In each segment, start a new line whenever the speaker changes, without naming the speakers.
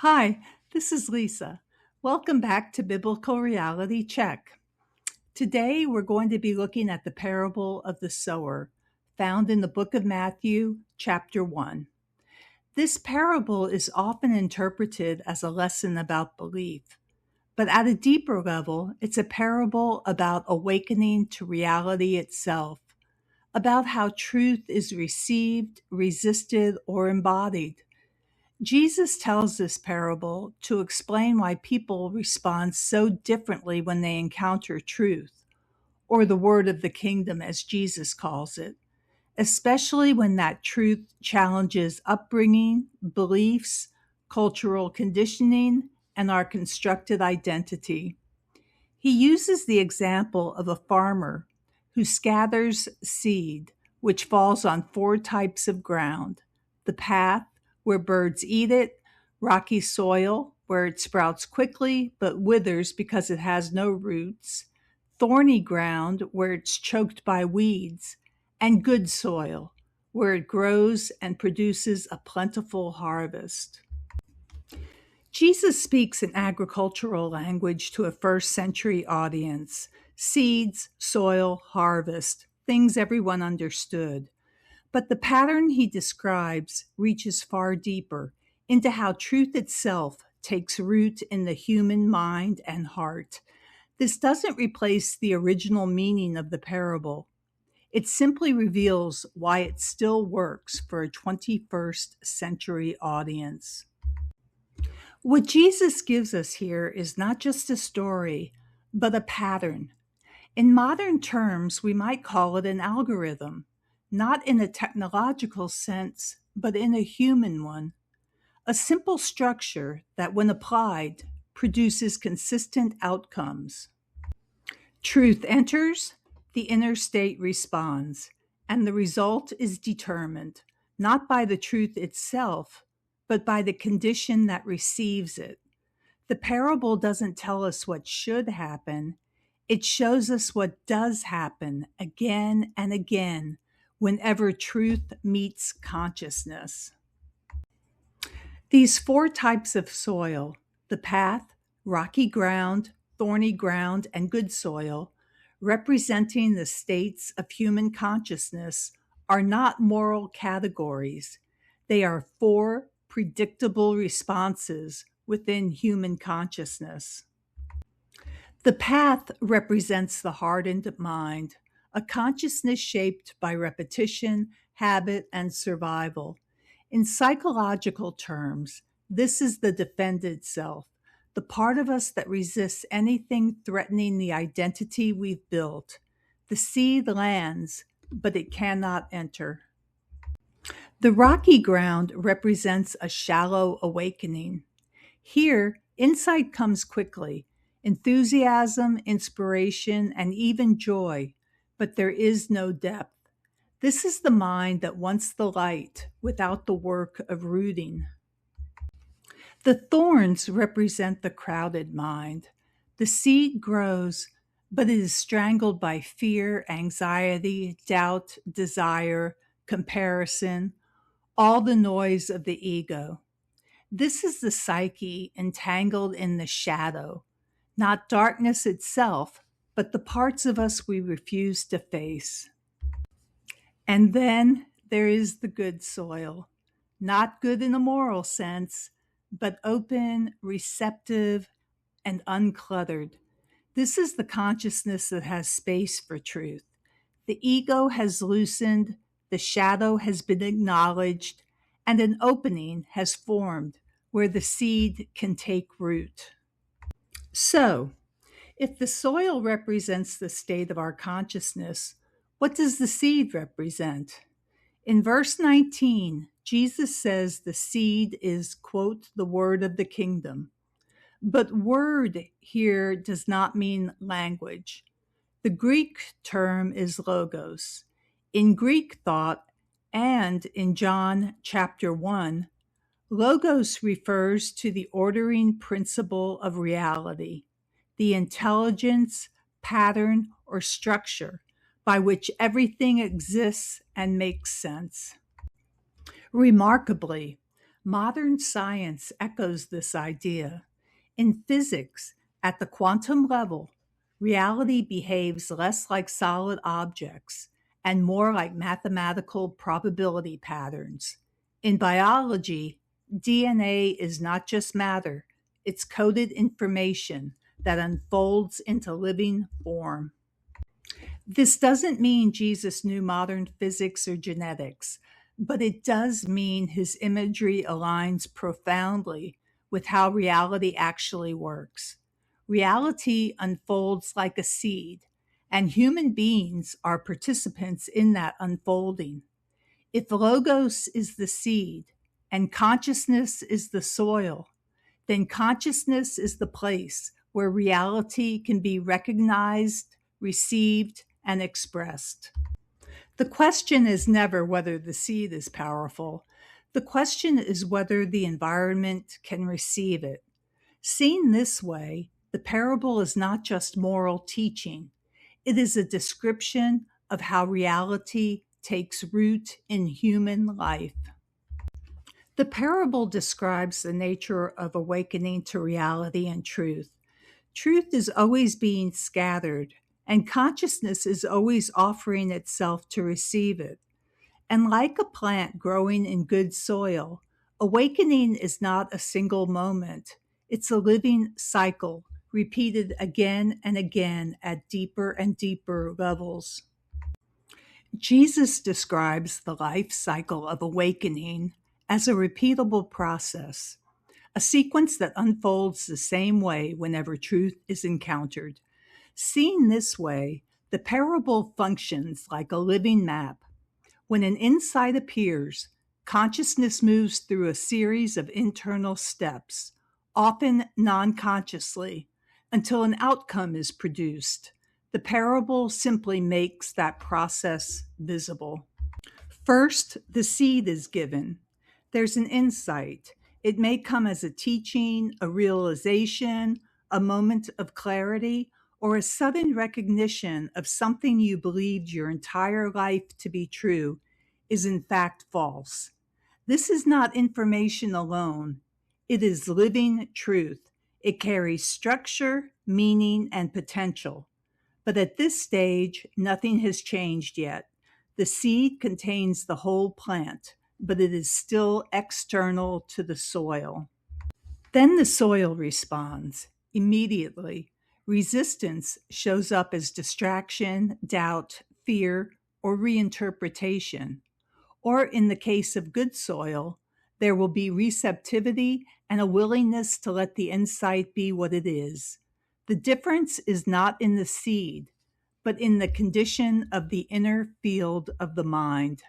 Hi, this is Lisa. Welcome back to Biblical Reality Check. Today we're going to be looking at the parable of the sower, found in the book of Matthew, chapter 1. This parable is often interpreted as a lesson about belief, but at a deeper level, it's a parable about awakening to reality itself, about how truth is received, resisted, or embodied. Jesus tells this parable to explain why people respond so differently when they encounter truth, or the word of the kingdom as Jesus calls it, especially when that truth challenges upbringing, beliefs, cultural conditioning, and our constructed identity. He uses the example of a farmer who scatters seed, which falls on four types of ground: the path, where birds eat it; rocky soil, where it sprouts quickly but withers because it has no roots; thorny ground, where it's choked by weeds; and good soil, where it grows and produces a plentiful harvest. Jesus speaks in agricultural language to a first century audience: seeds, soil, harvest, things everyone understood. But the pattern he describes reaches far deeper into how truth itself takes root in the human mind and heart. This doesn't replace the original meaning of the parable. It simply reveals why it still works for a 21st century audience. What Jesus gives us here is not just a story, but a pattern. In modern terms, we might call it an algorithm, not in a technological sense, but in a human one. A simple structure that, when applied, produces consistent outcomes. Truth enters, the inner state responds, and the result is determined not by the truth itself, but by the condition that receives it. The parable doesn't tell us what should happen, it shows us what does happen again and again whenever truth meets consciousness. These four types of soil, the path, rocky ground, thorny ground, and good soil, representing the states of human consciousness, are not moral categories. They are four predictable responses within human consciousness. The path represents the hardened mind, a consciousness shaped by repetition, habit, and survival. In psychological terms, this is the defended self, the part of us that resists anything threatening the identity we've built. The seed lands, but it cannot enter. The rocky ground represents a shallow awakening. Here, insight comes quickly: enthusiasm, inspiration, and even joy, but there is no depth. This is the mind that wants the light without the work of rooting. The thorns represent the crowded mind. The seed grows, but it is strangled by fear, anxiety, doubt, desire, comparison, all the noise of the ego. This is the psyche entangled in the shadow, not darkness itself, but the parts of us we refuse to face. And then there is the good soil, not good in a moral sense, but open, receptive, and uncluttered. This is the consciousness that has space for truth. The ego has loosened, the shadow has been acknowledged, and an opening has formed where the seed can take root. So, if the soil represents the state of our consciousness, what does the seed represent? In verse 19, Jesus says the seed is, quote, the word of the kingdom. But word here does not mean language. The Greek term is logos. In Greek thought and in John chapter 1, logos refers to the ordering principle of reality, the intelligence, pattern, or structure by which everything exists and makes sense. Remarkably, Modern science echoes this idea. In physics, at the quantum level, reality behaves less like solid objects and more like mathematical probability patterns. In biology, DNA is not just matter, it's coded information that unfolds into living form. This doesn't mean Jesus knew modern physics or genetics, but it does mean his imagery aligns profoundly with how reality actually works. Reality unfolds like a seed, and human beings are participants in that unfolding. If logos is the seed and consciousness is the soil, then consciousness is the place where reality can be recognized, received, and expressed. The question is never whether the seed is powerful. The question is whether the environment can receive it. Seen this way, the parable is not just moral teaching, it is a description of how reality takes root in human life. The parable describes the nature of awakening to reality and truth. Truth is always being scattered, and consciousness is always offering itself to receive it. And like a plant growing in good soil, awakening is not a single moment. It's a living cycle, repeated again and again at deeper and deeper levels. Jesus describes the life cycle of awakening as a repeatable process, a sequence that unfolds the same way whenever truth is encountered. Seen this way, the parable functions like a living map. When an insight appears, consciousness moves through a series of internal steps, often non-consciously, until an outcome is produced. The parable simply makes that process visible. First, the seed is given. There's an insight. It may come as a teaching, a realization, a moment of clarity, or a sudden recognition of something you believed your entire life to be true is in fact false. This is not information alone. It is living truth. It carries structure, meaning, and potential. But at this stage, nothing has changed yet. The seed contains the whole plant, but it is still external to the soil. Then the soil responds immediately. Resistance shows up as distraction, doubt, fear, or reinterpretation. Or in the case of good soil, there will be receptivity and a willingness to let the insight be what it is. The difference is not in the seed, but in the condition of the inner field of the mind.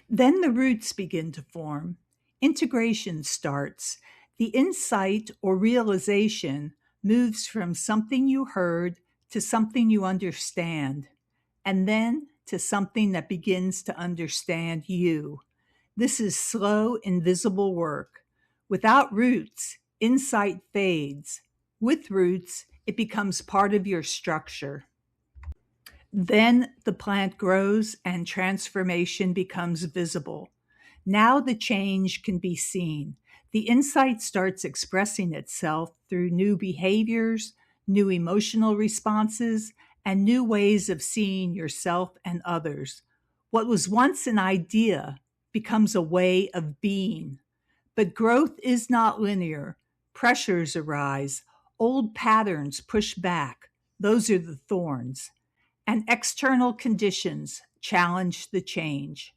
Then the roots begin to form. Integration starts. The insight or realization moves from something you heard to something you understand, and then to something that begins to understand you. This is slow, invisible work. Without roots, insight fades. With roots, it becomes part of your structure. Then the plant grows and transformation becomes visible. Now the change can be seen. The insight starts expressing itself through new behaviors, new emotional responses, and new ways of seeing yourself and others. What was once an idea becomes a way of being. But growth is not linear. Pressures arise. Old patterns push back. Those are the thorns. And external conditions challenge the change.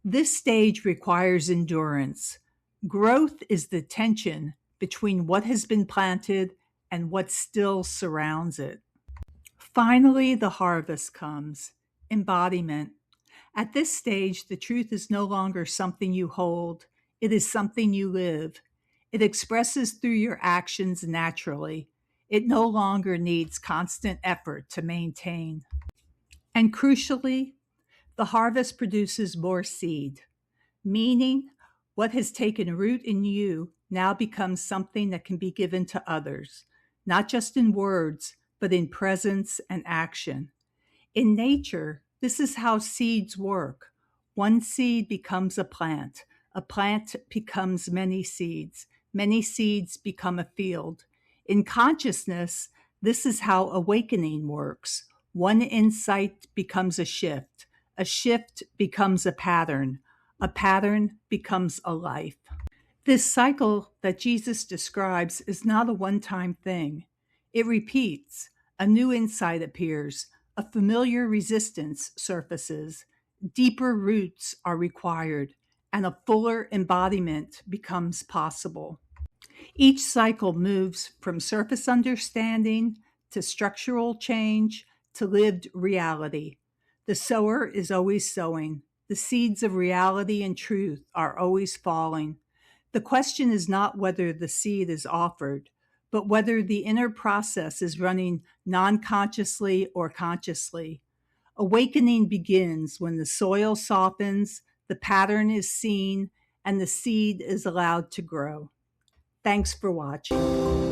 This stage requires endurance. Growth is the tension between what has been planted and what still surrounds it. Finally, the harvest comes, embodiment. At this stage, the truth is no longer something you hold, it is something you live. It expresses through your actions naturally. It no longer needs constant effort to maintain. And crucially, the harvest produces more seed, meaning what has taken root in you now becomes something that can be given to others, not just in words, but in presence and action. In nature, this is how seeds work. One seed becomes a plant, A plant becomes many seeds. Many seeds become a field. In consciousness, this is how awakening works. One insight becomes a shift. A shift becomes a pattern. A pattern becomes a life. This cycle that Jesus describes is not a one-time thing. It repeats. A new insight appears. A familiar resistance surfaces. Deeper roots are required, and a fuller embodiment becomes possible. Each cycle moves from surface understanding to structural change to lived reality. The sower is always sowing. The seeds of reality and truth are always falling. The question is not whether the seed is offered, but whether the inner process is running non-consciously or consciously. Awakening begins when the soil softens, the pattern is seen, and the seed is allowed to grow. Thanks for watching.